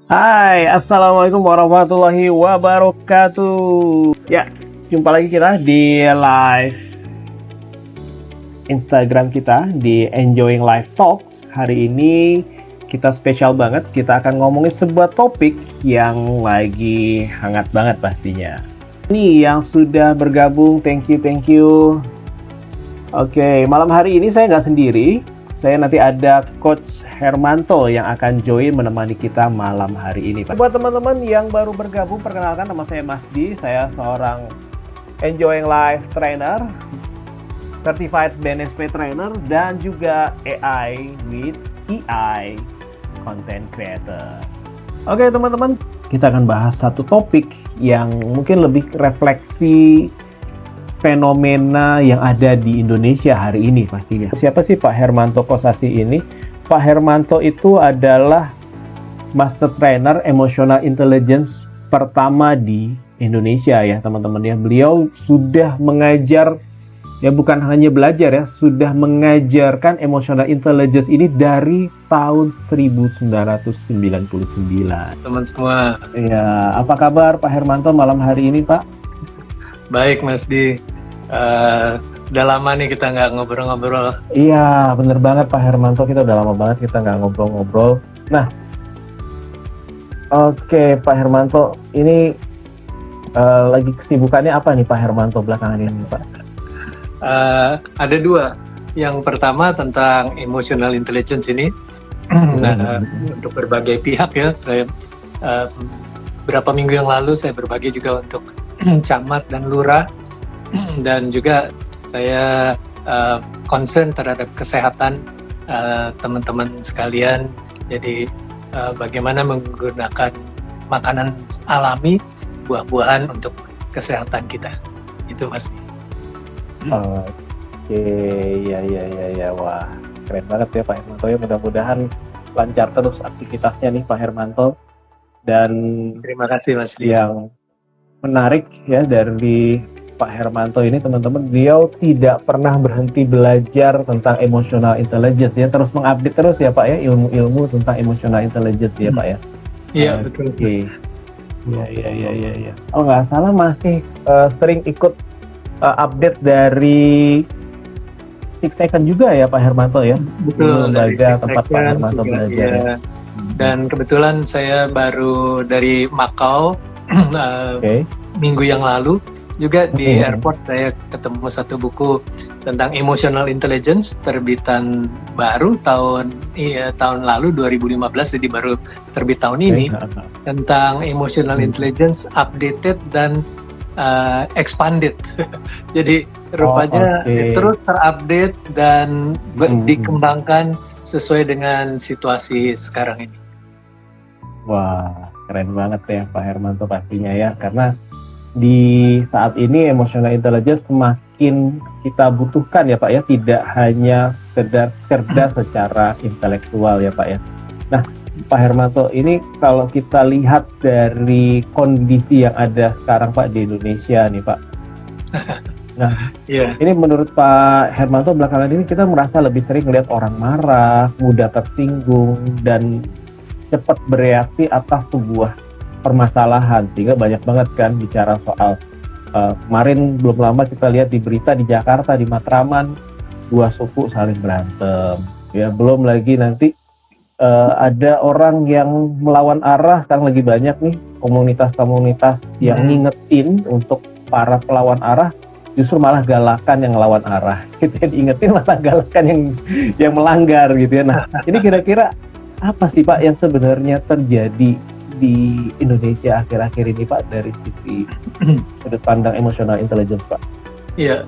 Hai, Assalamualaikum warahmatullahi wabarakatuh. Ya, jumpa lagi kita di live Instagram kita di Enjoying Life Talk. Hari ini kita spesial banget, kita akan ngomongin sebuah topik yang lagi hangat banget pastinya. Ini yang sudah bergabung, thank you. Oke, malam hari ini saya nggak sendiri. Saya nanti ada Coach Hermanto yang akan join menemani kita malam hari ini. Buat teman-teman yang baru bergabung, perkenalkan nama saya Mas Di. Saya seorang Enjoying Life Trainer, Certified BNSP Trainer, dan juga AI with EI Content Creator. Oke teman-teman, kita akan bahas satu topik yang mungkin lebih refleksi fenomena yang ada di Indonesia hari ini pastinya. Siapa sih Pak Hermanto Kosasi ini? Pak Hermanto itu adalah Master Trainer Emotional Intelligence pertama di Indonesia ya teman-teman ya. Beliau sudah mengajar, ya bukan hanya belajar ya, sudah mengajarkan Emotional Intelligence ini dari tahun 1999. Teman semua. Ya, apa kabar Pak Hermanto malam hari ini Pak? Baik Mas Di. Udah lama nih kita nggak ngobrol-ngobrol. Iya, bener banget Pak Hermanto, kita udah lama banget kita nggak ngobrol-ngobrol. Nah, oke Pak Hermanto, ini lagi kesibukannya apa nih Pak Hermanto belakangan ini Pak? Ada dua. Yang pertama tentang emotional intelligence ini. Nah, untuk berbagai pihak ya. Saya, berapa minggu yang lalu saya berbagi juga untuk camat dan lurah. Dan juga saya concern terhadap kesehatan teman-teman sekalian. Jadi bagaimana menggunakan makanan alami, buah-buahan untuk kesehatan kita. Itu Mas. Oke, ya, wah keren banget ya Pak Hermanto ya. Mudah-mudahan lancar terus aktivitasnya nih Pak Hermanto. Dan Terima kasih Mas. Yang menarik ya dari Pak Hermanto ini teman-teman, beliau tidak pernah berhenti belajar tentang emotional intelligence ya, terus mengupdate terus ya Pak ya ilmu-ilmu tentang emotional intelligence ya Pak ya. Iya betul. Oke. Iya. Oh nggak salah masih sering ikut update dari Six Second juga ya Pak Hermanto ya. Betul. Lembaga tempat Pak Hermanto belajar ya. Dan kebetulan saya baru dari Makau minggu yang lalu. Juga di airport saya ketemu satu buku tentang emotional intelligence terbitan baru tahun lalu 2015, jadi baru terbit tahun ini tentang emotional intelligence updated dan expanded. Jadi rupanya terus terupdate dan dikembangkan sesuai dengan situasi sekarang ini. Wah, keren banget ya Pak Hermanto pastinya ya, karena di saat ini emotional intelligence semakin kita butuhkan ya Pak ya, tidak hanya sekedar cerdas secara intelektual ya Pak ya. Nah Pak Hermanto, ini kalau kita lihat dari kondisi yang ada sekarang Pak di Indonesia nih Pak. Nah ini menurut Pak Hermanto belakangan ini kita merasa lebih sering melihat orang marah, mudah tersinggung, dan cepat bereaksi atas sebuah permasalahan, sehingga banyak banget kan bicara soal kemarin belum lama kita lihat di berita di Jakarta, di Matraman, dua suku saling berantem ya, belum lagi nanti ada orang yang melawan arah. Sekarang lagi banyak nih komunitas-komunitas yang ngingetin untuk para pelawan arah, justru malah galakan yang ngelawan arah gitu ya, diingetin malah galakan yang melanggar gitu ya. Nah ini kira-kira apa sih Pak yang sebenarnya terjadi di Indonesia akhir-akhir ini Pak dari sisi sudut pandang emotional intelligence Pak? Iya,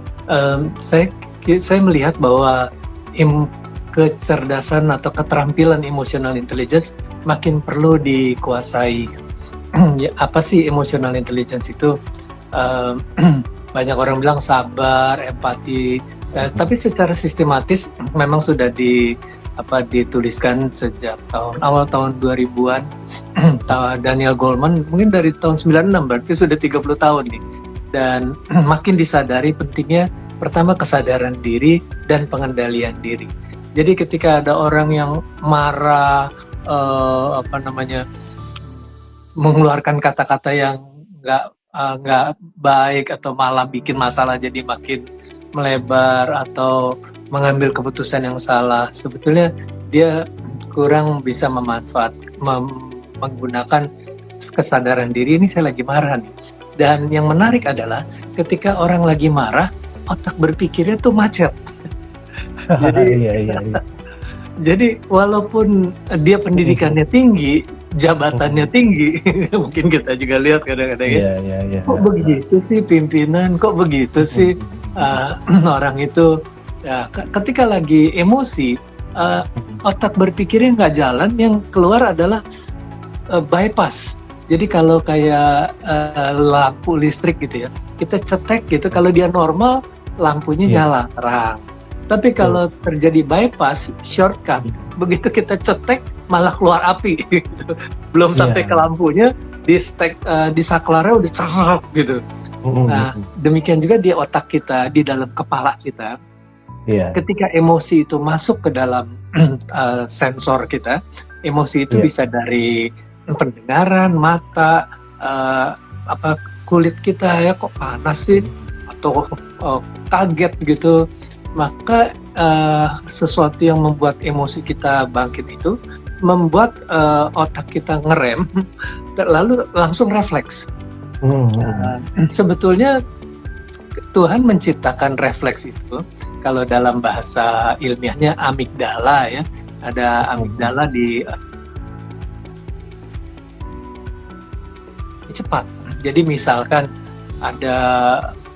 saya melihat bahwa kecerdasan atau keterampilan emotional intelligence makin perlu dikuasai. Apa sih emotional intelligence itu? Banyak orang bilang sabar, empati, tapi secara sistematis memang sudah dituliskan sejak awal tahun 2000-an. Daniel Goleman mungkin dari tahun 96, berarti sudah 30 tahun nih. Dan makin disadari pentingnya pertama kesadaran diri dan pengendalian diri. Jadi ketika ada orang yang marah, mengeluarkan kata-kata yang nggak baik atau malah bikin masalah jadi makin melebar atau mengambil keputusan yang salah. Sebetulnya dia kurang bisa menggunakan kesadaran diri, ini saya lagi marah nih. Dan yang menarik adalah ketika orang lagi marah, otak berpikirnya tuh macet. Jadi walaupun dia pendidikannya tinggi, jabatannya tinggi, mungkin kita juga lihat kadang-kadang kok begitu sih pimpinan, kok begitu sih orang itu. Ya, ketika lagi emosi, otak berpikirnya nggak jalan, yang keluar adalah bypass. Jadi kalau kayak lampu listrik gitu ya, kita cetek gitu, kalau dia normal lampunya nyala terang. Tapi kalau terjadi bypass, shortcut, begitu kita cetek malah keluar api gitu. Belum sampai ke lampunya, di saklarnya udah cerok gitu. Nah, demikian juga di otak kita, di dalam kepala kita. Ketika emosi itu masuk ke dalam sensor kita, emosi itu bisa dari pendengaran, mata, kulit kita ya kok panas sih, atau kaget gitu. Maka sesuatu yang membuat emosi kita bangkit itu membuat otak kita ngerem, lalu langsung refleks. Sebetulnya Tuhan menciptakan refleks itu, kalau dalam bahasa ilmiahnya amigdala ya, ada amigdala di cepat. Jadi misalkan ada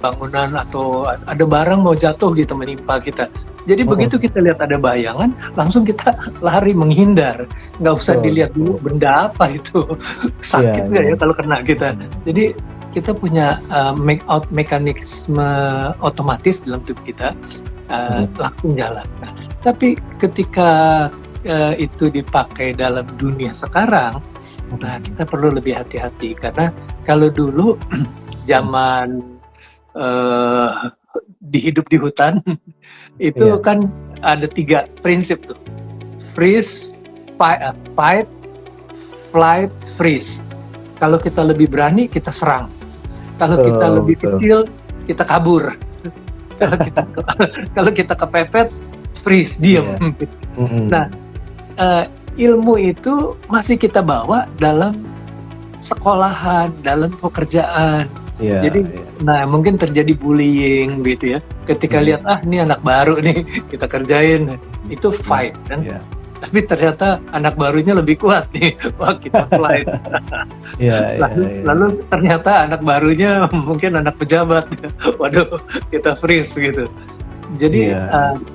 bangunan atau ada barang mau jatuh gitu menimpa kita. Jadi begitu kita lihat ada bayangan, langsung kita lari menghindar. Nggak usah dilihat dulu benda apa itu, sakit nggak ya kalau kena kita. Jadi kita punya mekanisme otomatis dalam tubuh kita, langsung jalan. Nah, tapi ketika itu dipakai dalam dunia sekarang, nah kita perlu lebih hati-hati, karena kalau dulu zaman hidup di hutan itu kan ada 3 prinsip tuh: freeze, fight, flight, freeze. Kalau kita lebih berani, kita serang. Kalau kita lebih kecil, kita kabur. Kalau kita kepepet, freeze, diam. Nah, ilmu itu masih kita bawa dalam sekolahan, dalam pekerjaan. Jadi, nah mungkin terjadi bullying gitu ya. Ketika lihat ini anak baru nih, kita kerjain, itu fight kan. Tapi ternyata anak barunya lebih kuat nih, wah kita flight. Lalu ternyata anak barunya mungkin anak pejabat, waduh kita freeze gitu. Jadi,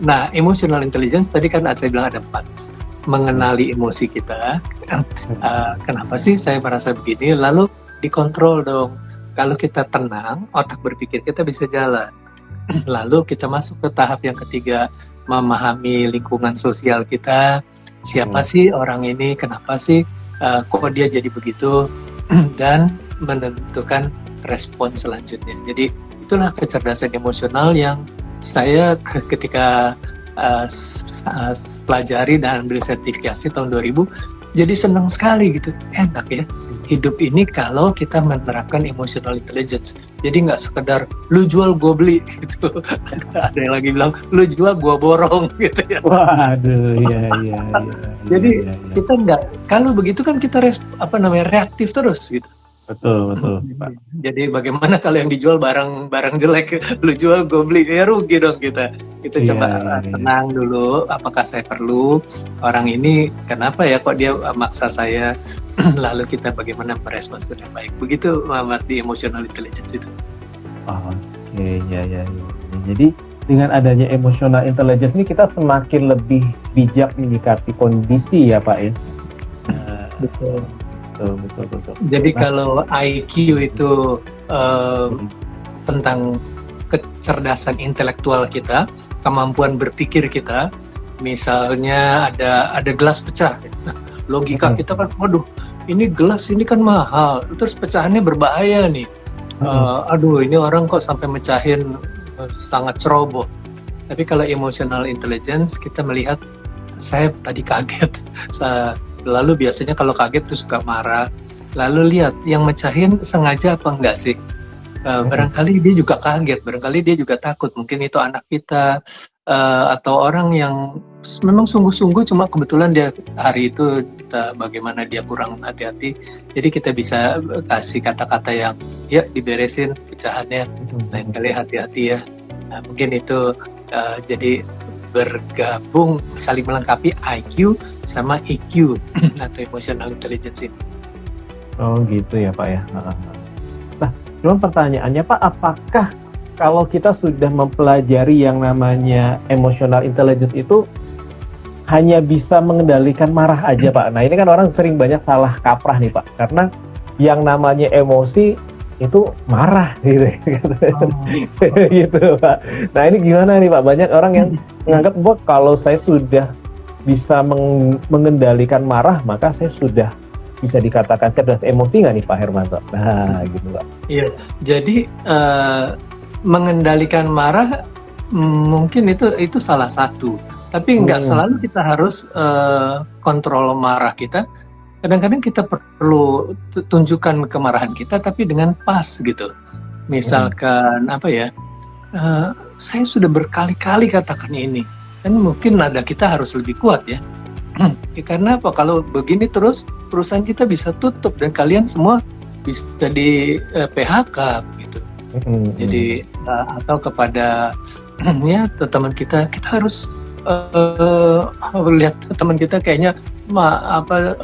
nah emotional intelligence tadi kan saya bilang ada 4. Mengenali emosi kita, kenapa sih saya merasa begini, lalu dikontrol dong. Kalau kita tenang, otak berpikir kita bisa jalan. Lalu kita masuk ke tahap yang ketiga, memahami lingkungan sosial kita. Siapa sih orang ini, kenapa sih kok dia jadi begitu, dan menentukan respon selanjutnya. Jadi itulah kecerdasan emosional yang saya ketika pelajari dan ambil sertifikasi tahun 2000, jadi senang sekali gitu. Enak ya hidup ini kalau kita menerapkan emotional intelligence. Jadi nggak sekedar lu jual gua beli gitu. Ada yang lagi bilang lu jual gua borong gitu ya. Waduh, iya. Jadi kita nggak, kalau begitu kan kita reaktif terus gitu. Betul. Pak. Jadi bagaimana kalau yang dijual barang jelek, lu jual gue beli, ya rugi dong kita. Kita coba tenang dulu, apakah saya perlu orang ini, kenapa ya kok dia maksa saya, lalu kita bagaimana merespons dengan baik. Begitu Mas di emotional intelligence itu. Iya. Jadi dengan adanya emotional intelligence ini kita semakin lebih bijak menyikapi kondisi ya Pak ya. Betul. Jadi kalau IQ itu tentang kecerdasan intelektual kita, kemampuan berpikir kita. Misalnya ada gelas pecah, nah, logika kita kan, waduh, ini gelas ini kan mahal, terus pecahannya berbahaya nih. Aduh, ini orang kok sampai mecahin, sangat ceroboh. Tapi kalau emotional intelligence kita melihat, saya tadi kaget. lalu biasanya kalau kaget tuh suka marah. Lalu lihat yang mecahin sengaja apa enggak sih? Barangkali dia juga kaget, barangkali dia juga takut. Mungkin itu anak kita atau orang yang memang sungguh-sungguh, cuma kebetulan dia hari itu bagaimana dia kurang hati-hati. Jadi kita bisa kasih kata-kata yang ya diberesin pecahannya, lain kali hati-hati ya. Nah, mungkin itu jadi bergabung saling melengkapi IQ sama EQ atau emotional intelligence ini. Oh gitu ya Pak ya. Nah, cuma pertanyaannya Pak, apakah kalau kita sudah mempelajari yang namanya emotional intelligence itu hanya bisa mengendalikan marah aja Pak? Nah ini kan orang sering banyak salah kaprah nih Pak, karena yang namanya emosi itu marah gitu, gitu Pak. Nah ini gimana nih Pak? Banyak orang yang menganggap bahwa kalau saya sudah bisa mengendalikan marah, maka saya sudah bisa dikatakan cerdas emosi nggak nih Pak Hermanto? Nah gitu Pak. Iya, jadi mengendalikan marah mungkin itu salah satu, tapi nggak selalu kita harus kontrol marah kita. Kadang-kadang kita perlu tunjukkan kemarahan kita, tapi dengan pas gitu. Misalkan apa ya? Saya sudah berkali-kali katakan ini, kan mungkin nada kita harus lebih kuat ya. Karena apa? Kalau begini terus perusahaan kita bisa tutup dan kalian semua bisa di PHK gitu. Jadi atau kepada ya teman kita harus lihat teman kita kayaknya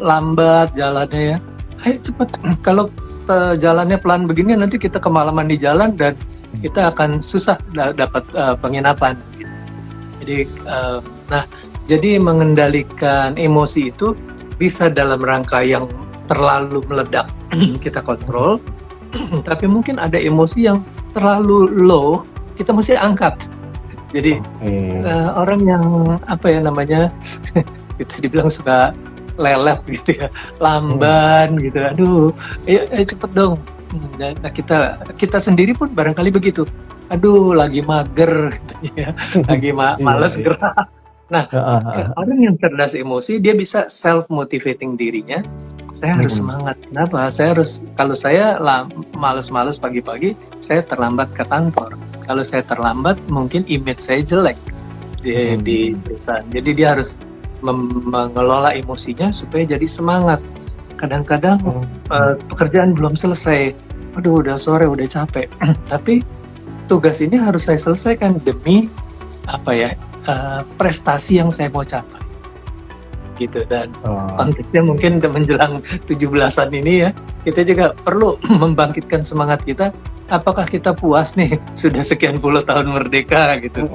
lambat jalannya ya. Ayo cepat, kalau jalannya pelan begini nanti kita kemalaman di jalan dan kita akan susah dapat penginapan. Gitu. Jadi jadi mengendalikan emosi itu bisa dalam rangka yang terlalu meledak kita kontrol, tapi mungkin ada emosi yang terlalu low kita mesti angkat. Jadi orang yang apa ya namanya kita dibilang suka lelet gitu ya, lamban gitu, aduh, ayo cepet dong. Nah kita sendiri pun barangkali begitu, aduh lagi mager gitu ya, lagi males gerak. Nah, orang yang cerdas emosi dia bisa self motivating dirinya. Saya harus semangat. Kenapa? Kalau saya males-males pagi-pagi, saya terlambat ke kantor. Kalau saya terlambat, mungkin image saya jelek di perusahaan. Jadi dia harus mengelola emosinya supaya jadi semangat. Kadang-kadang pekerjaan belum selesai, aduh udah sore, udah capek. Tapi tugas ini harus saya selesaikan demi apa ya? Prestasi yang saya mau capai gitu. Dan konteksnya mungkin menjelang 17-an ini ya, kita juga perlu membangkitkan semangat kita. Apakah kita puas nih sudah sekian puluh tahun merdeka gitu.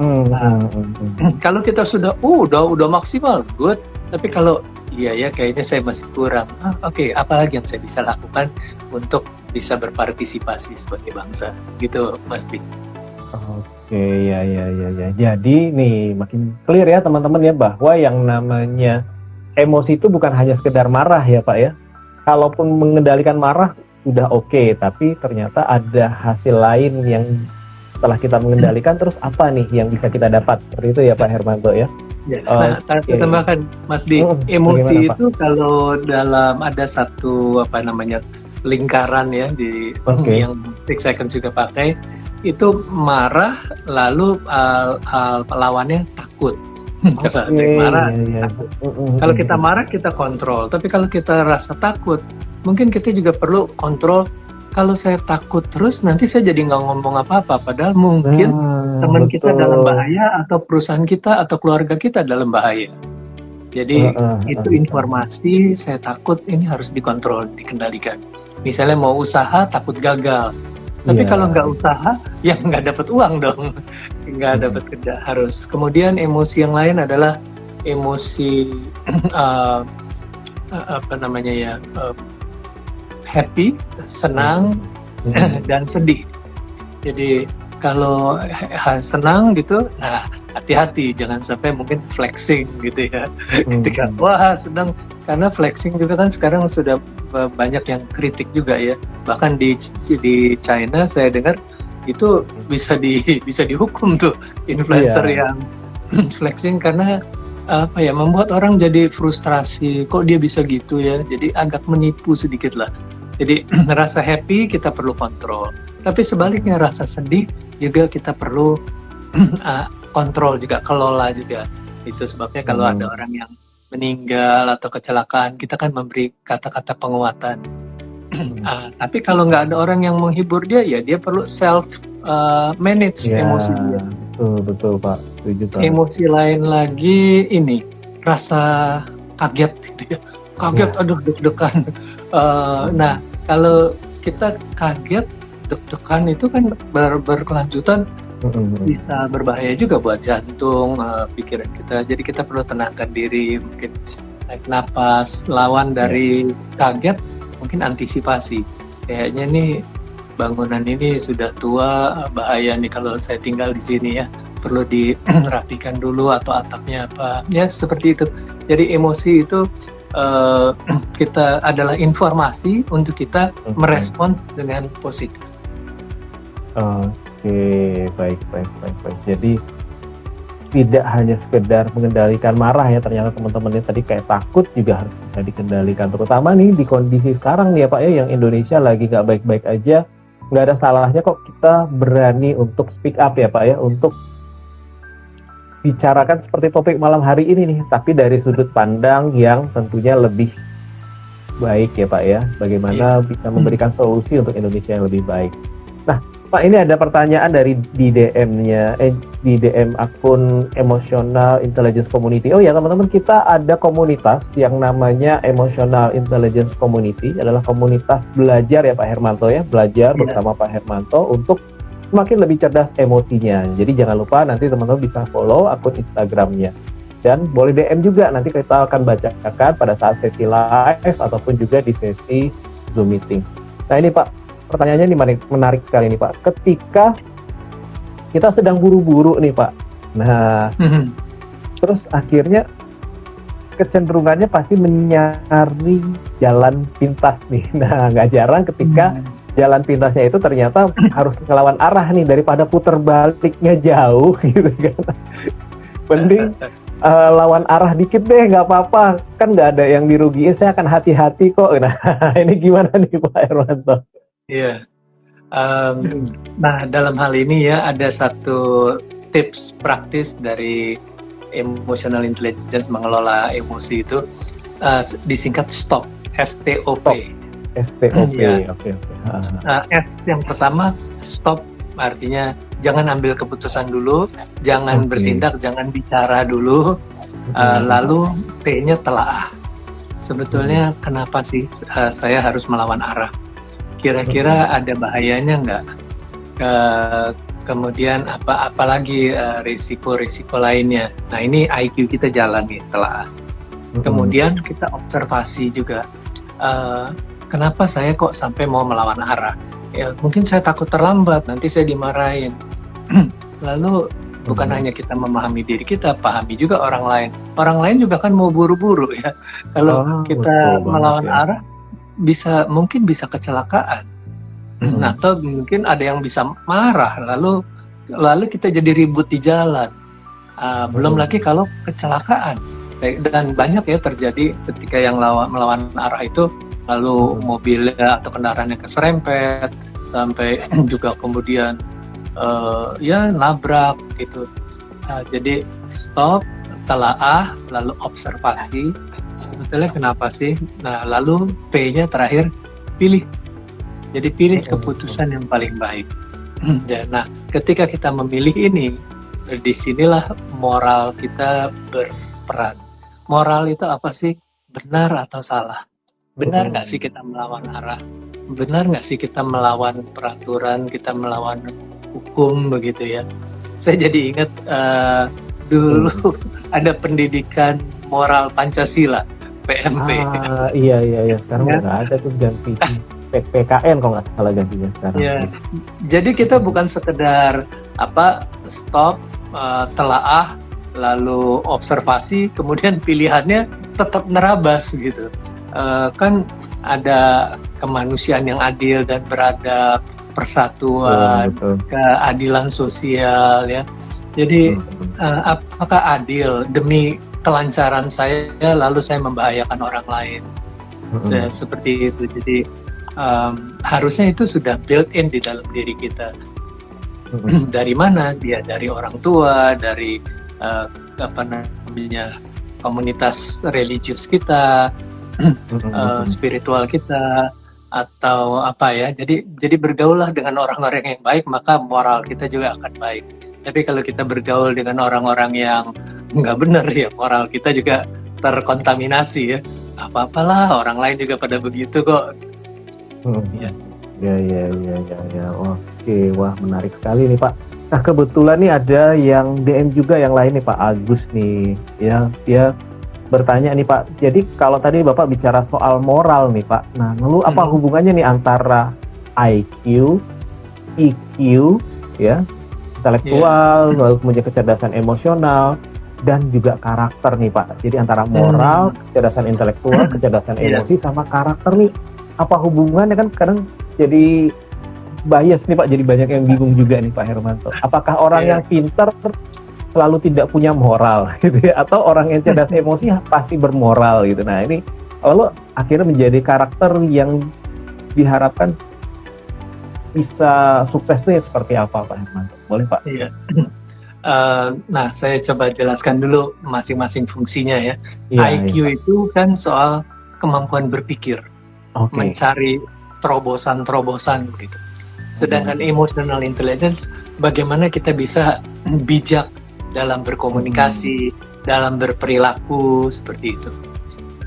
Kalau kita sudah udah maksimal, good. Tapi kalau iya kayaknya saya masih kurang. Oke, apa lagi yang saya bisa lakukan untuk bisa berpartisipasi sebagai bangsa gitu Mas Dik. Oke, ya. Jadi nih makin clear ya teman-teman ya, bahwa yang namanya emosi itu bukan hanya sekedar marah ya Pak ya. Kalaupun mengendalikan marah udah oke, tapi ternyata ada hasil lain yang setelah kita mengendalikan, terus apa nih yang bisa kita dapat? Seperti itu ya Pak Hermanto ya. Nah, tambahkan Mas Di, emosi itu kalau dalam ada satu lingkaran ya di yang Six Seconds juga pakai, itu marah lalu lawannya takut. Marah, takut. Kalau kita marah kita kontrol, tapi kalau kita rasa takut, mungkin kita juga perlu kontrol. Kalau saya takut terus, nanti saya jadi nggak ngomong apa-apa, padahal mungkin teman kita dalam bahaya, atau perusahaan kita atau keluarga kita dalam bahaya. Jadi itu informasi saya takut, ini harus dikontrol, dikendalikan. Misalnya mau usaha takut gagal. Tapi kalau nggak usaha, ya nggak dapat uang dong, nggak dapat kerja. Harus. Kemudian emosi yang lain adalah emosi happy, senang, dan sedih. Jadi kalau senang gitu, nah hati-hati, jangan sampai mungkin flexing gitu ya. Ketika wah senang, karena flexing juga kan sekarang sudah banyak yang kritik juga ya. Bahkan di China saya dengar itu bisa dihukum tuh influencer yang flexing, karena apa ya, membuat orang jadi frustrasi, kok dia bisa gitu ya, jadi agak menipu sedikit lah. Jadi rasa happy kita perlu kontrol, tapi sebaliknya rasa sedih juga kita perlu kontrol juga, kelola juga. Itu sebabnya kalau ada orang yang meninggal atau kecelakaan, kita kan memberi kata-kata penguatan. Tapi kalau nggak ada orang yang menghibur dia, ya dia perlu self manage emosi dia. Betul Pak, setuju Pak. Emosi lain lagi ini rasa kaget gitu ya, kaget, aduh deg-degan. Nah kalau kita kaget, deg-degan itu kan berkelanjutan, bisa berbahaya juga buat jantung, pikiran kita. Jadi kita perlu tenangkan diri, mungkin naik napas, lawan dari kaget mungkin antisipasi. Kayaknya nih bangunan ini sudah tua, bahaya nih kalau saya tinggal di sini ya, perlu dirapikan dulu atau atapnya apa, ya seperti itu. Jadi emosi itu kita adalah informasi untuk kita merespons dengan positif. Oke, baik. Jadi tidak hanya sekedar mengendalikan marah ya, ternyata teman-temannya tadi kayak takut juga harus bisa dikendalikan, terutama nih di kondisi sekarang nih ya Pak ya, yang Indonesia lagi nggak baik-baik aja. Nggak ada salahnya kok kita berani untuk speak up ya Pak ya, untuk bicarakan seperti topik malam hari ini nih, tapi dari sudut pandang yang tentunya lebih baik ya Pak ya, bagaimana bisa memberikan solusi untuk Indonesia yang lebih baik. Nah Pak, ini ada pertanyaan dari di DM akun Emotional Intelligence Community. Oh ya teman-teman, kita ada komunitas yang namanya Emotional Intelligence Community, adalah komunitas belajar ya Pak Hermanto ya, belajar bersama Pak Hermanto untuk semakin lebih cerdas emosinya. Jadi jangan lupa nanti teman-teman bisa follow akun Instagramnya. Dan boleh DM juga, nanti kita akan bacakan pada saat sesi live ataupun juga di sesi Zoom meeting. Nah ini Pak, pertanyaannya ini menarik sekali nih Pak. Ketika kita sedang buru-buru nih Pak, nah terus akhirnya kecenderungannya pasti mencari jalan pintas nih. Nah nggak jarang ketika jalan pintasnya itu ternyata harus ngelawan arah nih, daripada puter baliknya jauh gitu kan. Mending lawan arah dikit deh, nggak apa-apa, kan nggak ada yang dirugiin, saya akan hati-hati kok. Nah ini gimana nih Pak Hermanto? Iya, nah dalam hal ini ya ada satu tips praktis dari emotional intelligence mengelola emosi itu, disingkat STOP, STOP. STOP, ya. Oke. S yang pertama stop, artinya jangan ambil keputusan dulu, jangan bertindak, jangan bicara dulu, lalu T-nya telaah. Sebetulnya kenapa sih saya harus melawan arah? Kira-kira ada bahayanya nggak? Kemudian apalagi risiko-risiko lainnya. Nah ini IQ kita jalan nih, telaah. Kemudian kita observasi juga. Kenapa saya kok sampai mau melawan arah? Ya mungkin saya takut terlambat, nanti saya dimarahin. Lalu bukan hanya kita memahami diri kita, pahami juga orang lain. Orang lain juga kan mau buru-buru ya. Kalau kita melawan arah, mungkin bisa kecelakaan. Nah, atau mungkin ada yang bisa marah, lalu kita jadi ribut di jalan. Belum lagi kalau kecelakaan. Dan banyak ya terjadi ketika yang melawan arah itu, lalu mobilnya atau kendaraannya keserempet, sampai juga kemudian ya nabrak gitu. Jadi stop, telaah, lalu observasi. Sebetulnya kenapa sih? Nah, lalu P-nya terakhir, pilih. Jadi pilih keputusan yang paling baik. Nah, ketika kita memilih ini, disinilah moral kita berperan. Moral itu apa sih? Benar atau salah? Benar nggak sih kita melawan arah? Benar nggak sih kita melawan peraturan, kita melawan hukum begitu ya? Saya jadi ingat dulu ada pendidikan moral Pancasila, PMP. Iya. Sekarang nggak ada tuh, ganti PKN kalau nggak salah gantinya sekarang. Ya. Jadi kita bukan sekedar stop, telaah, lalu observasi, kemudian pilihannya tetap nerabas gitu. Kan ada kemanusiaan yang adil dan beradab, persatuan, keadilan sosial ya. Jadi apakah adil demi kelancaran saya lalu saya membahayakan orang lain. Seperti itu. Jadi harusnya itu sudah built in di dalam diri kita. Dari mana? Dia dari orang tua, dari komunitas religius kita, spiritual kita, atau apa ya. Jadi bergaullah dengan orang-orang yang baik, maka moral kita juga akan baik. Tapi kalau kita bergaul dengan orang-orang yang nggak benar, ya moral kita juga terkontaminasi ya. Apa-apalah, orang lain juga pada begitu kok. Ya. Oke, wah menarik sekali nih Pak. Nah kebetulan nih ada yang DM juga yang lain nih Pak Agus nih, ya dia bertanya nih Pak. Jadi kalau tadi Bapak bicara soal moral nih Pak, nah lalu apa hubungannya nih antara IQ, EQ, ya, intelektual, lalu kemudian kecerdasan emosional, dan juga karakter nih Pak. Jadi antara moral, kecerdasan intelektual, kecerdasan emosi, sama karakter nih, apa hubungannya? Kan kadang jadi bias nih Pak, jadi banyak yang bingung juga nih Pak Hermanto. Apakah orang yang pintar selalu tidak punya moral gitu ya, atau orang yang cerdas emosi pasti bermoral gitu. Nah ini lalu akhirnya menjadi karakter yang diharapkan bisa sukses nih seperti apa Pak Hermanto? Boleh Pak? Iya. Nah saya coba jelaskan dulu masing-masing fungsinya ya. IQ itu kan soal kemampuan berpikir, mencari terobosan-terobosan gitu. Sedangkan emotional intelligence, bagaimana kita bisa bijak dalam berkomunikasi, dalam berperilaku, seperti itu.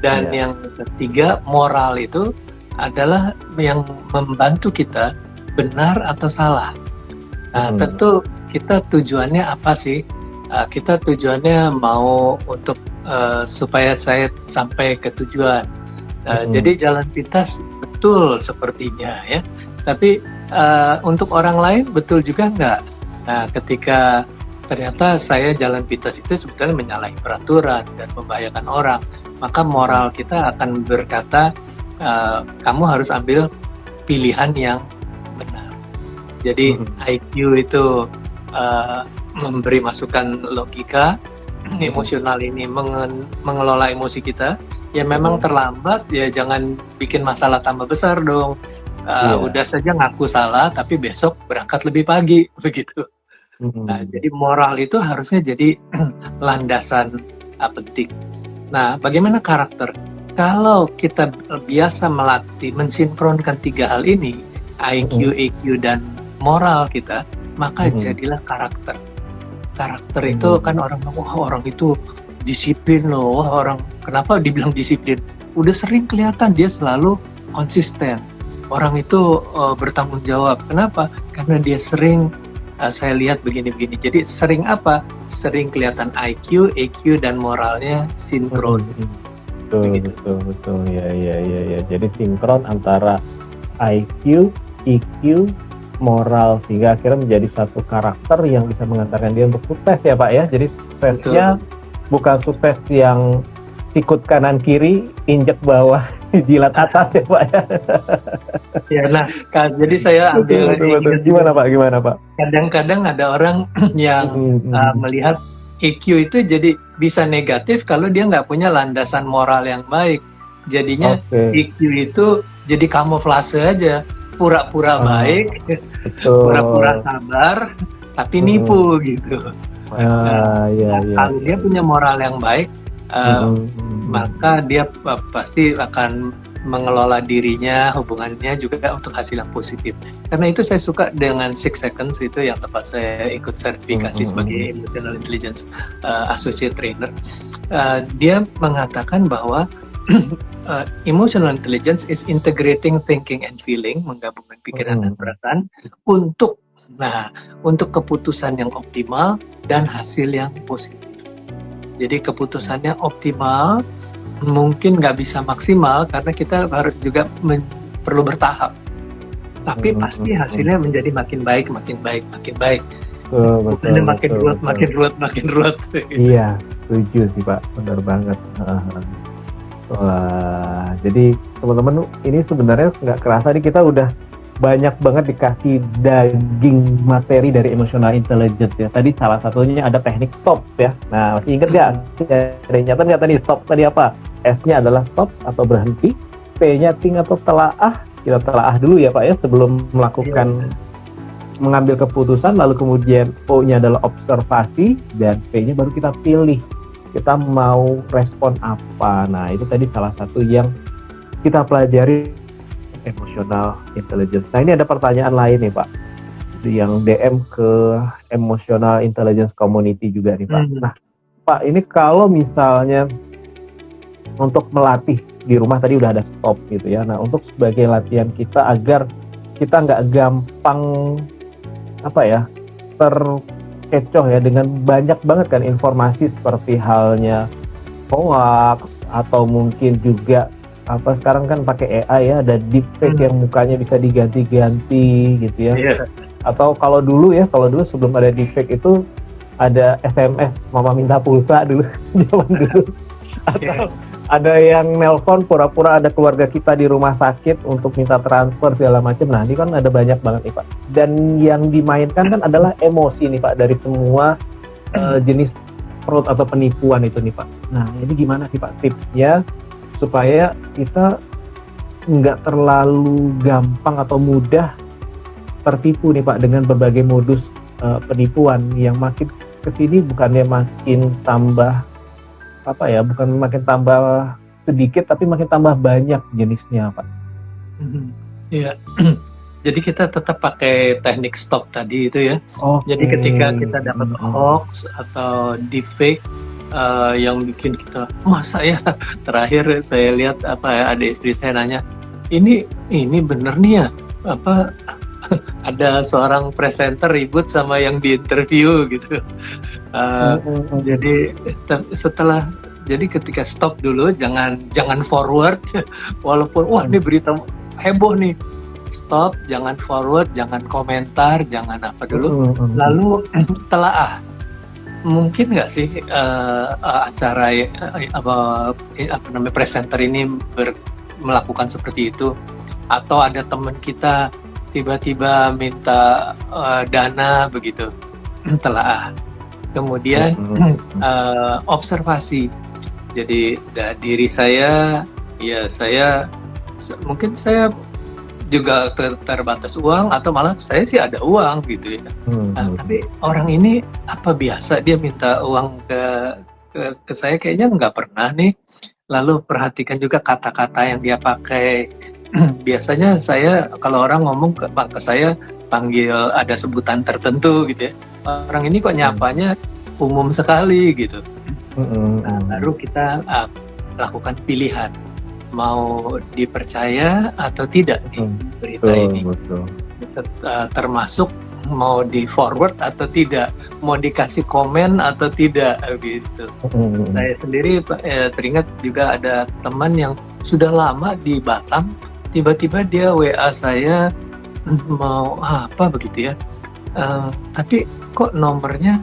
Dan yang ketiga, moral itu adalah yang membantu kita benar atau salah. Nah, tentu kita tujuannya apa sih? Kita tujuannya mau untuk supaya saya sampai ke tujuan. Jadi jalan pintas betul sepertinya ya. Tapi untuk orang lain betul juga enggak. Nah, ketika ternyata saya jalan pintas itu sebetulnya menyalahi peraturan dan membahayakan orang, maka moral kita akan berkata kamu harus ambil pilihan yang benar. Jadi IQ itu memberi masukan logika, emosional ini mengelola emosi kita. Ya memang terlambat, ya jangan bikin masalah tambah besar dong. Udah saja ngaku salah, tapi besok berangkat lebih pagi, begitu. Nah, jadi moral itu harusnya jadi landasan penting. Nah, bagaimana karakter? Kalau kita biasa melatih, mensinkronkan tiga hal ini, IQ, EQ, dan moral kita, maka jadilah karakter. Karakter itu kan orang, wah orang itu disiplin loh, wah orang, kenapa dibilang disiplin? Udah sering kelihatan dia selalu konsisten. Orang itu bertanggung jawab. Kenapa? Karena dia sering saya lihat begini-begini. Jadi sering apa? Sering kelihatan IQ, EQ, dan moralnya sinkron. Betul. Ya. Jadi sinkron antara IQ, EQ, moral, sehingga akhirnya menjadi satu karakter yang bisa mengantarkan dia untuk sukses ya Pak ya. Jadi suksesnya bukan sukses yang sikut kanan kiri, injek bawah, jilat atas ya Pak ya. Ya, nah, jadi saya ambil betul. Gimana Pak? Kadang-kadang ada orang yang melihat EQ itu jadi bisa negatif kalau dia nggak punya landasan moral yang baik. Jadinya EQ itu jadi kamuflase aja, pura-pura baik, pura-pura sabar, tapi nipu gitu. Kalau dia punya moral yang baik, maka dia pasti akan mengelola dirinya, hubungannya juga untuk hasil yang positif. Karena itu saya suka dengan 6 Seconds itu yang tempat saya ikut sertifikasi sebagai Emotional Intelligence Associate Trainer. Dia mengatakan bahwa Emotional Intelligence is integrating thinking and feeling, menggabungkan pikiran dan perasaan untuk keputusan yang optimal dan hasil yang positif. Jadi keputusannya optimal, mungkin nggak bisa maksimal karena kita harus juga perlu bertahap. Tapi pasti hasilnya menjadi makin baik. Bukannya makin ruwet. Iya, setuju sih Pak, benar banget. Wah, jadi teman-teman ini sebenarnya nggak kerasa nih kita udah banyak banget dikasih daging materi dari emotional intelligence ya. Tadi salah satunya ada teknik stop ya. Nah, masih ingat nggak? Ada yang nyata nggak tadi stop tadi apa? S-nya adalah stop atau berhenti, P-nya think atau telaah. Kita telaah dulu ya Pak ya sebelum melakukan mengambil keputusan, lalu kemudian O-nya adalah observasi dan P-nya baru kita pilih. Kita mau respon apa. Nah, itu tadi salah satu yang kita pelajari emotional intelligence. Nah, ini ada pertanyaan lain nih Pak, yang DM ke emotional intelligence community juga nih Pak. Nah Pak, ini kalau misalnya untuk melatih di rumah tadi udah ada stop gitu ya. Nah, untuk sebagai latihan kita agar kita nggak gampang terkecoh ya dengan banyak banget kan informasi seperti halnya hoax atau mungkin juga sekarang kan pakai AI ya, ada deepfake yang mukanya bisa diganti-ganti gitu ya. Atau kalau dulu sebelum ada deepfake itu ada SMS mama minta pulsa dulu zaman dulu. Atau ada yang nelpon pura-pura ada keluarga kita di rumah sakit untuk minta transfer segala macam. Nah, ini kan ada banyak banget nih Pak. Dan yang dimainkan kan adalah emosi nih Pak dari semua jenis fraud atau penipuan itu nih Pak. Nah, ini gimana sih Pak tipsnya supaya kita nggak terlalu gampang atau mudah tertipu nih Pak dengan berbagai modus penipuan yang makin kesini bukannya makin tambah bukan makin tambah sedikit tapi makin tambah banyak jenisnya Pak. Iya. Jadi kita tetap pakai teknik stop tadi itu ya. Jadi ketika kita dapat hoax atau deepfake yang bikin kita masa ya, terakhir saya lihat ada istri saya nanya ini bener nih ya ada seorang presenter ribut sama yang di interview gitu. Jadi ketika stop dulu, jangan forward walaupun ini berita heboh nih, stop, jangan forward, jangan komentar, jangan apa dulu, lalu telaah. Mungkin nggak sih acara presenter ini melakukan seperti itu, atau ada teman kita tiba-tiba minta dana begitu, telaah. Kemudian observasi. Jadi diri saya mungkin saya juga terbatas uang atau malah saya sih ada uang gitu ya. Tapi orang ini apa biasa dia minta uang ke saya, kayaknya nggak pernah nih. Lalu perhatikan juga kata-kata yang dia pakai. Biasanya saya kalau orang ngomong ke saya panggil ada sebutan tertentu gitu ya. Orang ini kok nyapanya umum sekali gitu. Baru kita lakukan pilihan. Mau dipercaya atau tidak nih berita ini, termasuk mau di forward atau tidak, mau dikasih komen atau tidak gitu. Saya sendiri teringat juga ada teman yang sudah lama di Batam, tiba-tiba dia WA saya mau apa begitu ya, tapi kok namanya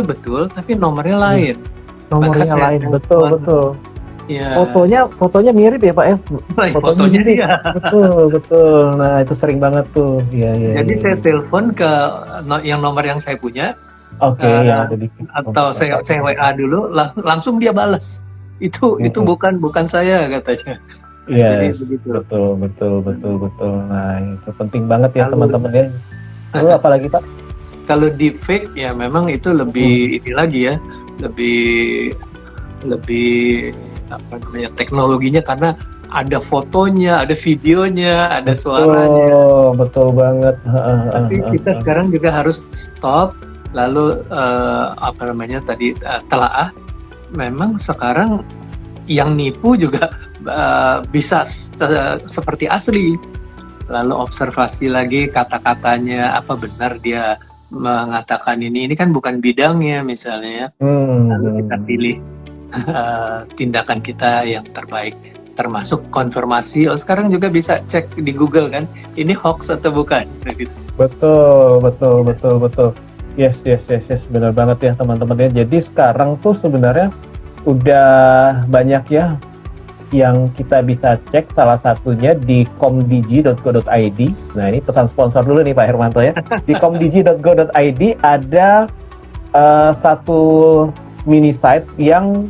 betul tapi nomornya lain. Nomornya lain, betul. Ya. Fotonya mirip ya Pak ya? Fotonya dia. Betul. Nah, itu sering banget tuh. Jadi saya telepon ke yang nomor yang saya punya. Atau saya WA dulu, langsung dia balas. Itu bukan saya katanya. Iya. Betul. Nah, itu penting banget ya teman-teman ya. Lalu apa lagi Pak? Kalau deepfake ya memang itu lebih ini lagi ya, lebih teknologinya, karena ada fotonya, ada videonya, ada suaranya. Betul banget. Tapi kita sekarang juga harus stop, lalu telaah. Memang sekarang yang nipu juga bisa seperti asli. Lalu observasi lagi kata-katanya, apa benar dia mengatakan ini kan bukan bidangnya misalnya. Lalu kita pilih tindakan kita yang terbaik, termasuk konfirmasi. Sekarang juga bisa cek di Google kan, ini hoax atau bukan gitu. Betul. Yes, benar banget ya teman-teman ya. Jadi sekarang tuh sebenarnya udah banyak ya yang kita bisa cek salah satunya di komdigi.go.id. Nah, ini pesan sponsor dulu nih Pak Hermanto ya. Di komdigi.go.id ada satu mini site yang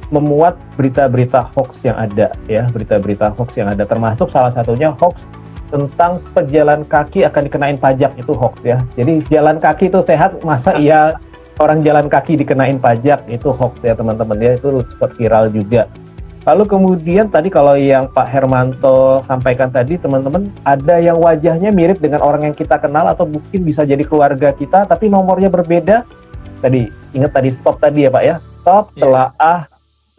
memuat berita-berita hoax yang ada ya, berita-berita hoax yang ada, termasuk salah satunya hoax tentang pejalan kaki akan dikenain pajak, itu hoax ya. Jadi jalan kaki itu sehat, masa iya orang jalan kaki dikenain pajak, itu hoax ya teman-teman ya, itu sempat viral juga. Lalu kemudian tadi kalau yang Pak Hermanto sampaikan tadi, teman-teman, ada yang wajahnya mirip dengan orang yang kita kenal atau mungkin bisa jadi keluarga kita, tapi nomornya berbeda. Tadi, ingat tadi stop tadi ya Pak ya, stop, telaah,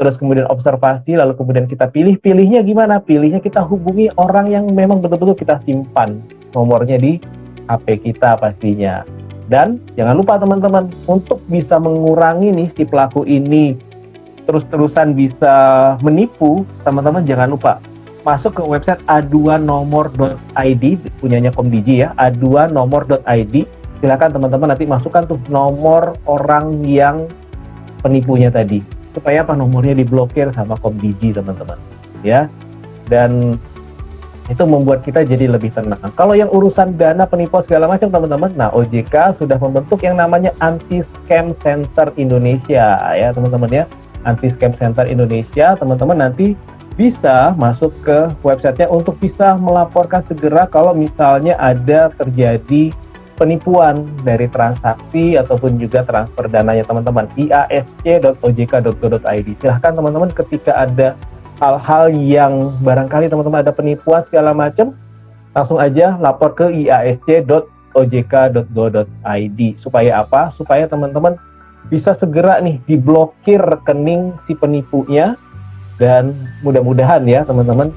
terus kemudian observasi, lalu kemudian kita pilihnya gimana? Pilihnya kita hubungi orang yang memang betul-betul kita simpan nomornya di HP kita pastinya. Dan jangan lupa teman-teman, untuk bisa mengurangi nih si pelaku ini terus-terusan bisa menipu, teman-teman jangan lupa masuk ke website aduanomor.id, punyanya Komdigi ya, aduanomor.id. Silakan teman-teman nanti masukkan tuh nomor orang yang penipunya tadi, supaya apa, nomornya diblokir sama Komdigi teman-teman ya. Dan itu membuat kita jadi lebih tenang. Kalau yang urusan dana penipuan segala macam teman-teman, nah OJK sudah membentuk yang namanya Anti Scam Center Indonesia ya teman-teman ya. Anti Scam Center Indonesia, teman-teman nanti bisa masuk ke websitenya untuk bisa melaporkan segera kalau misalnya ada terjadi penipuan dari transaksi ataupun juga transfer dananya teman-teman. iasc.ojk.go.id. Silahkan teman-teman ketika ada hal-hal yang barangkali teman-teman ada penipuan segala macam, langsung aja lapor ke iasc.ojk.go.id. Supaya apa? Supaya teman-teman bisa segera nih diblokir rekening si penipunya, dan mudah-mudahan ya teman-teman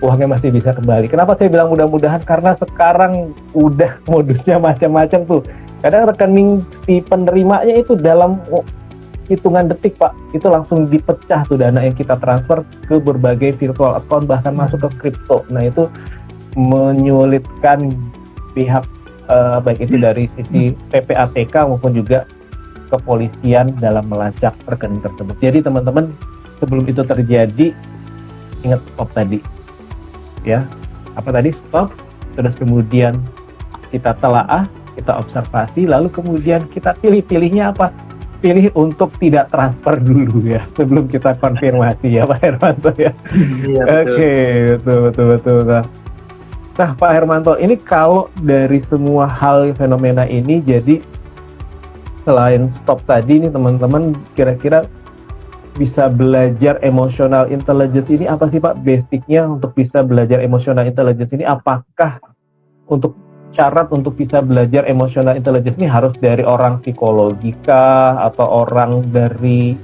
uangnya masih bisa kembali. Kenapa saya bilang mudah-mudahan? Karena sekarang udah modusnya macam-macam tuh. Kadang rekening si penerimanya itu dalam hitungan detik Pak, itu langsung dipecah tuh dana yang kita transfer ke berbagai virtual account, bahkan masuk ke kripto. Nah itu menyulitkan pihak baik itu dari sisi PPATK maupun juga kepolisian dalam melacak rekening tersebut. Jadi teman-teman, sebelum itu terjadi, ingat stop tadi ya. Apa tadi? Stop, terus kemudian kita telaah, kita observasi, lalu kemudian kita pilihnya apa? Pilih untuk tidak transfer dulu ya, sebelum kita konfirmasi ya Pak Hermanto ya. Iya, oke, betul. Nah Pak Hermanto, ini kalau dari semua hal fenomena ini, jadi selain stop tadi nih teman-teman, kira-kira bisa belajar emotional intelligence ini apa sih Pak? Basicnya untuk bisa belajar emotional intelligence ini, apakah untuk syarat untuk bisa belajar emotional intelligence ini harus dari orang psikologika atau orang dari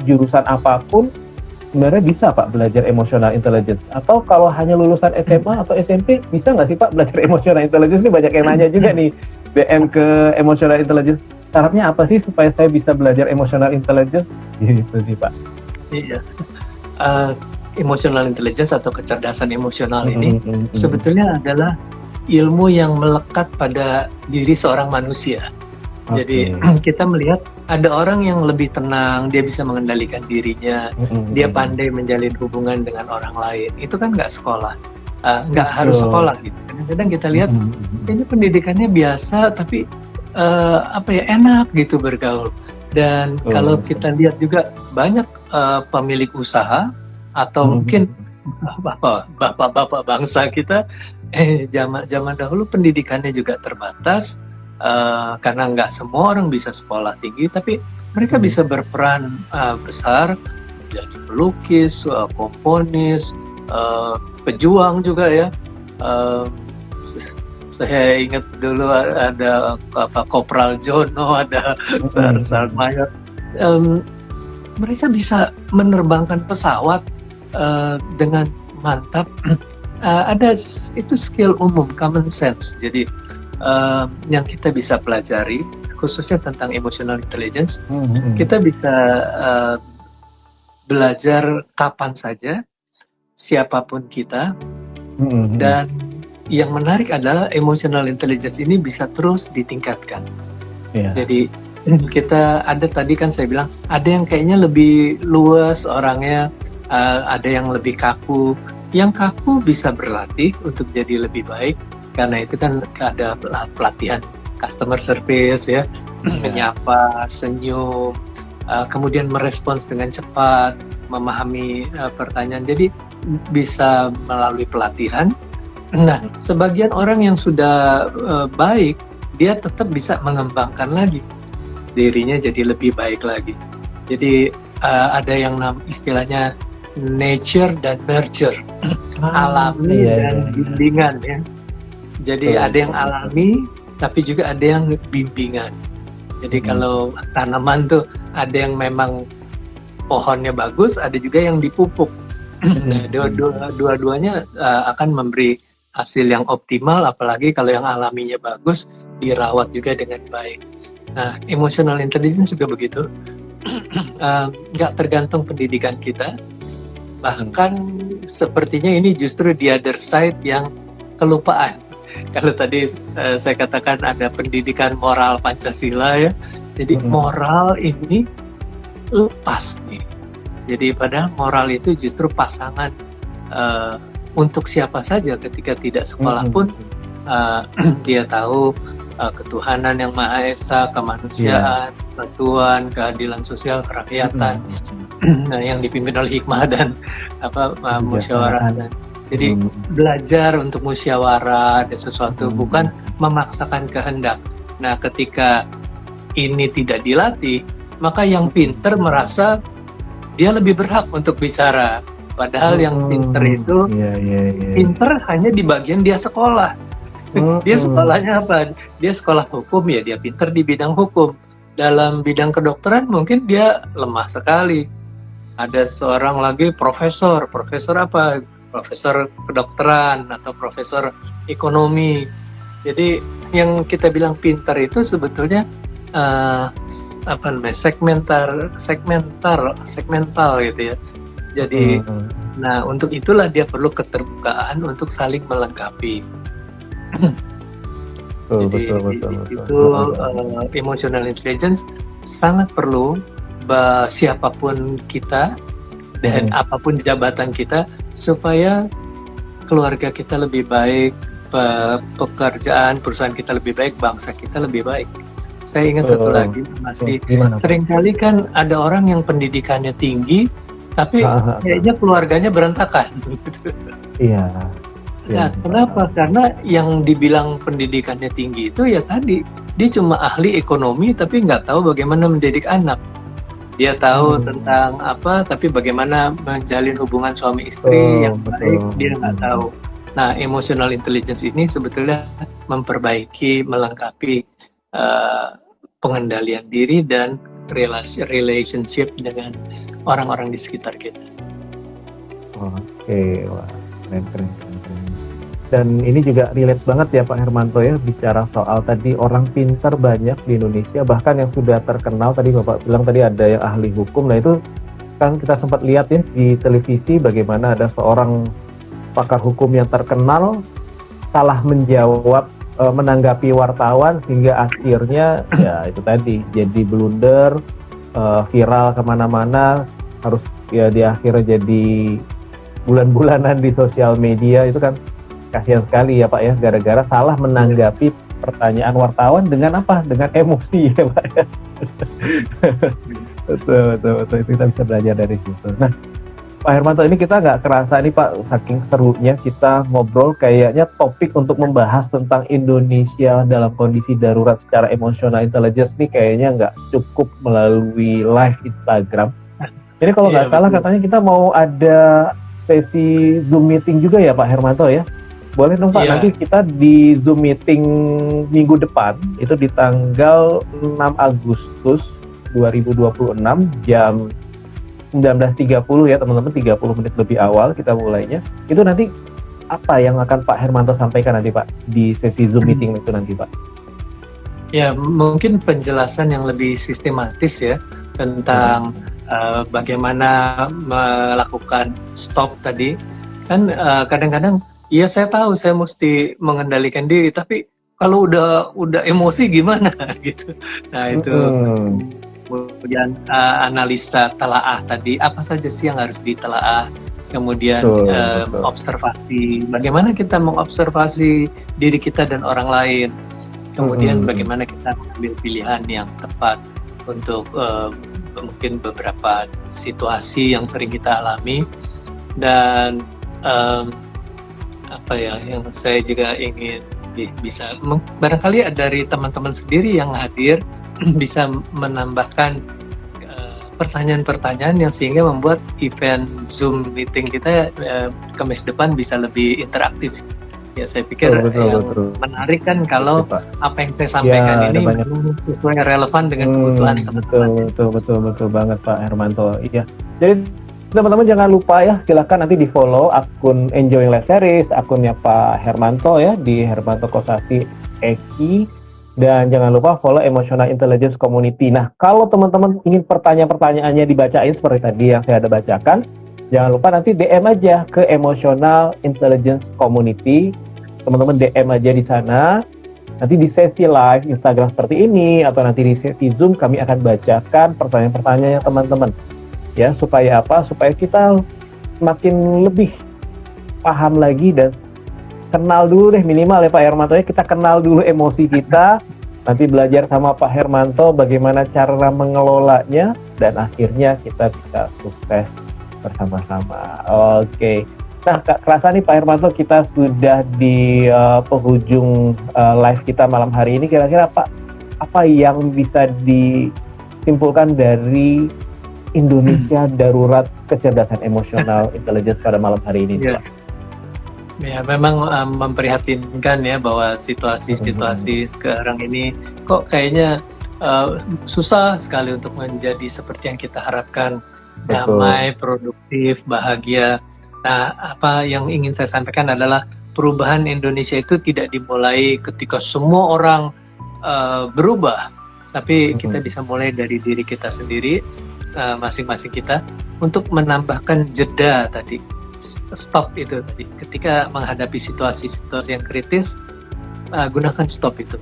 jurusan apapun? Sebenarnya bisa Pak belajar emotional intelligence? Atau kalau hanya lulusan SMA atau SMP, bisa nggak sih Pak belajar emotional intelligence? Ini banyak yang nanya juga nih DM ke emotional intelligence. Syaratnya apa sih supaya saya bisa belajar emotional intelligence? Gitu sih Pak. Iya. Emotional intelligence atau kecerdasan emosional ini sebetulnya adalah ilmu yang melekat pada diri seorang manusia. Jadi kita melihat ada orang yang lebih tenang, dia bisa mengendalikan dirinya, dia pandai menjalin hubungan dengan orang lain. Itu kan nggak sekolah, nggak harus sekolah gitu. Kadang-kadang kita lihat ini pendidikannya biasa, tapi enak gitu bergaul. Dan kalau kita lihat juga banyak pemilik usaha atau mungkin bapak-bapak bangsa kita, zaman dahulu pendidikannya juga terbatas, karena nggak semua orang bisa sekolah tinggi, tapi mereka bisa berperan besar, jadi pelukis, komponis, pejuang juga ya. Saya ingat dulu ada Kopral Jono, ada Sersan Mayor. Mereka bisa menerbangkan pesawat dengan mantap. Ada itu skill umum, common sense. Jadi yang kita bisa pelajari, khususnya tentang emotional intelligence, kita bisa belajar kapan saja, siapapun kita, dan yang menarik adalah emotional intelligence ini bisa terus ditingkatkan. Jadi kita ada tadi kan saya bilang ada yang kayaknya lebih luas orangnya, ada yang lebih kaku. Yang kaku bisa berlatih untuk jadi lebih baik, karena itu kan ada pelatihan customer service ya, menyapa, senyum, kemudian merespons dengan cepat, memahami pertanyaan. Jadi bisa melalui pelatihan. Nah, sebagian orang yang sudah baik, dia tetap bisa mengembangkan lagi dirinya jadi lebih baik lagi. Jadi ada yang istilahnya nature dan nurture, alami dan bimbingan ya. Jadi ada yang alami, tapi juga ada yang bimbingan. Jadi kalau tanaman tuh ada yang memang pohonnya bagus, ada juga yang dipupuk. Nah, dua-duanya akan memberi hasil yang optimal, apalagi kalau yang alaminya bagus, dirawat juga dengan baik. Nah, emotional intelligence juga begitu. Nggak tergantung pendidikan kita. Bahkan sepertinya ini justru the other side yang kelupaan. Kalau tadi saya katakan ada pendidikan moral Pancasila ya, jadi moral ini lepas nih. Jadi padahal moral itu justru pasangan untuk siapa saja. Ketika tidak sekolah pun dia tahu ketuhanan yang Maha Esa, kemanusiaan, persatuan, keadilan sosial, kerakyatan. Nah, yang dipimpin oleh hikmah dan musyawarah. Jadi belajar untuk musyawarah ada sesuatu, bukan memaksakan kehendak. Nah, ketika ini tidak dilatih, maka yang pinter merasa dia lebih berhak untuk bicara. Padahal yang pinter itu pinter hanya di bagian dia sekolah. Dia sekolahnya apa? Dia sekolah hukum, ya dia pinter di bidang hukum. Dalam bidang kedokteran mungkin dia lemah sekali. Ada seorang lagi profesor apa? Profesor kedokteran atau profesor ekonomi. Jadi yang kita bilang pintar itu sebetulnya segmental gitu ya. Jadi nah untuk itulah dia perlu keterbukaan untuk saling melengkapi. Betul. Emotional intelligence sangat perlu siapapun kita dan apapun jabatan kita, supaya keluarga kita lebih baik, pekerjaan perusahaan kita lebih baik, bangsa kita lebih baik. Saya ingat satu lagi, masih seringkali kan ada orang yang pendidikannya tinggi tapi kayaknya keluarganya berantakan. Iya. Nah, kenapa? Karena yang dibilang pendidikannya tinggi itu ya tadi, dia cuma ahli ekonomi tapi nggak tahu bagaimana mendidik anak. Dia tahu tentang apa, tapi bagaimana menjalin hubungan suami istri yang baik, dia nggak tahu. Nah, emotional intelligence ini sebetulnya memperbaiki, melengkapi pengendalian diri dan relationship dengan orang-orang di sekitar kita. Oke, wah, keren. Dan ini juga relate banget ya Pak Hermanto ya, bicara soal tadi orang pintar banyak di Indonesia, bahkan yang sudah terkenal, tadi Bapak bilang tadi ada yang ahli hukum. Nah itu kan kita sempat lihat ya di televisi bagaimana ada seorang pakar hukum yang terkenal salah menjawab, menanggapi wartawan, hingga akhirnya ya itu tadi jadi blunder, viral kemana-mana, harus ya di akhirnya jadi bulan-bulanan di sosial media. Itu kan kasihan sekali ya Pak ya, gara-gara salah menanggapi pertanyaan wartawan dengan apa? Dengan emosi ya Pak ya. betul, itu kita bisa belajar dari situ. Nah Pak Hermanto, ini kita nggak kerasa nih Pak, saking serunya kita ngobrol, kayaknya topik untuk membahas tentang Indonesia dalam kondisi darurat secara emotional intelligence nih kayaknya nggak cukup melalui live Instagram. Jadi kalau nggak salah katanya kita mau ada sesi Zoom meeting juga ya Pak Hermanto ya? Boleh dong Pak, nanti kita di Zoom meeting minggu depan, itu di tanggal 6 Agustus 2026 jam 19.30 ya teman-teman, 30 menit lebih awal kita mulainya. Itu nanti apa yang akan Pak Hermanto sampaikan nanti Pak di sesi Zoom meeting itu nanti Pak? Ya, mungkin penjelasan yang lebih sistematis ya tentang bagaimana melakukan stop tadi. Kan kadang-kadang ya saya tahu saya mesti mengendalikan diri, tapi kalau udah emosi gimana gitu. Nah itu kemudian analisa telaah tadi, apa saja sih yang harus ditelaah, kemudian betul. observasi, bagaimana kita mengobservasi diri kita dan orang lain, kemudian bagaimana kita mengambil pilihan yang tepat untuk mungkin beberapa situasi yang sering kita alami. Dan apa ya yang saya juga ingin bisa barangkali dari teman-teman sendiri yang hadir bisa menambahkan pertanyaan-pertanyaan yang sehingga membuat event Zoom meeting kita Kamis depan bisa lebih interaktif. Ya saya pikir betul. Menarik kan kalau apa yang saya sampaikan ini sesuai relevan dengan kebutuhan teman-teman. Betul banget Pak Hermanto. Iya. Jadi teman-teman jangan lupa ya, silakan nanti di follow akun Enjoying Life Series, akunnya Pak Hermanto ya, di Hermanto Kosasi Eki, dan jangan lupa follow Emotional Intelligence Community. Nah, kalau teman-teman ingin pertanyaan-pertanyaannya dibacain seperti tadi yang saya ada bacakan, jangan lupa nanti DM aja ke Emotional Intelligence Community. Teman-teman DM aja di sana. Nanti di sesi live Instagram seperti ini atau nanti di sesi Zoom kami akan bacakan pertanyaan-pertanyaannya teman-teman. Ya, supaya apa? Supaya kita makin lebih paham lagi dan kenal dulu deh minimal ya Pak Hermanto ya. Kita kenal dulu emosi kita, nanti belajar sama Pak Hermanto bagaimana cara mengelolanya, dan akhirnya kita bisa sukses bersama-sama. Oke. Nah, kerasa nih Pak Hermanto kita sudah di penghujung live kita malam hari ini. Kira-kira apa yang bisa disimpulkan dari Indonesia Darurat Kecerdasan Emosional Intelligence pada malam hari ini? Ya, memang memprihatinkan ya bahwa situasi-situasi sekarang ini kok kayaknya susah sekali untuk menjadi seperti yang kita harapkan, damai, produktif, bahagia. Nah, apa yang ingin saya sampaikan adalah perubahan Indonesia itu tidak dimulai ketika semua orang berubah, tapi kita bisa mulai dari diri kita sendiri, masing-masing kita, untuk menambahkan jeda tadi, stop itu tadi. Ketika menghadapi situasi-situasi yang kritis, gunakan stop itu,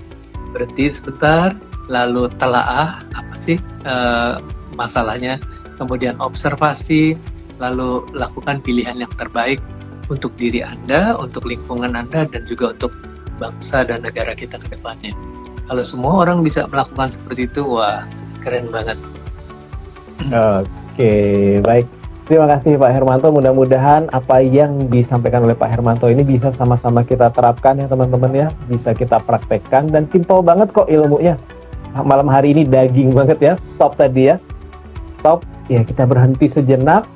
berhenti sebentar, lalu telaah apa sih masalahnya, kemudian observasi, lalu lakukan pilihan yang terbaik untuk diri Anda, untuk lingkungan Anda, dan juga untuk bangsa dan negara kita ke depannya. Kalau semua orang bisa melakukan seperti itu, wah keren banget. Oke, baik. Terima kasih Pak Hermanto. Mudah-mudahan apa yang disampaikan oleh Pak Hermanto ini bisa sama-sama kita terapkan ya teman-teman ya. Bisa kita praktekkan dan simpel banget kok ilmunya. Malam hari ini daging banget ya. Stop tadi ya. Stop. Ya, kita berhenti sejenak.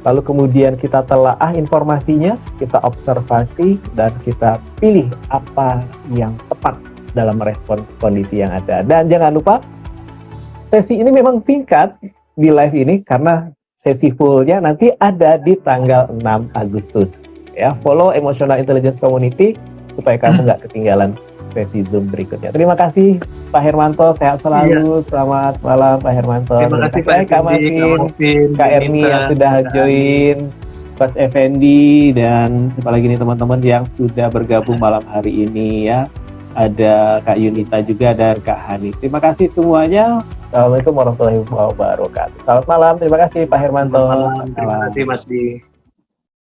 Lalu kemudian kita telaah informasinya, kita observasi, dan kita pilih apa yang tepat dalam merespon kondisi yang ada. Dan jangan lupa, sesi ini memang singkat di live ini karena sesi fullnya nanti ada di tanggal 6 Agustus. Ya, follow Emotional Intelligence Community supaya kamu nggak ketinggalan sesi Zoom berikutnya. Terima kasih Pak Hermanto, sehat selalu. Selamat malam Pak Hermanto. Terima kasih Pak Kak Marvin, Kak Erni yang sudah join, Mas Effendi, dan siapa lagi nih teman-teman yang sudah bergabung malam hari ini ya. Ada Kak Yunita juga dan Kak Hani. Terima kasih semuanya. Assalamualaikum warahmatullahi wabarakatuh. Selamat malam. Terima kasih Pak Hermanto. Terima kasih Mas Di.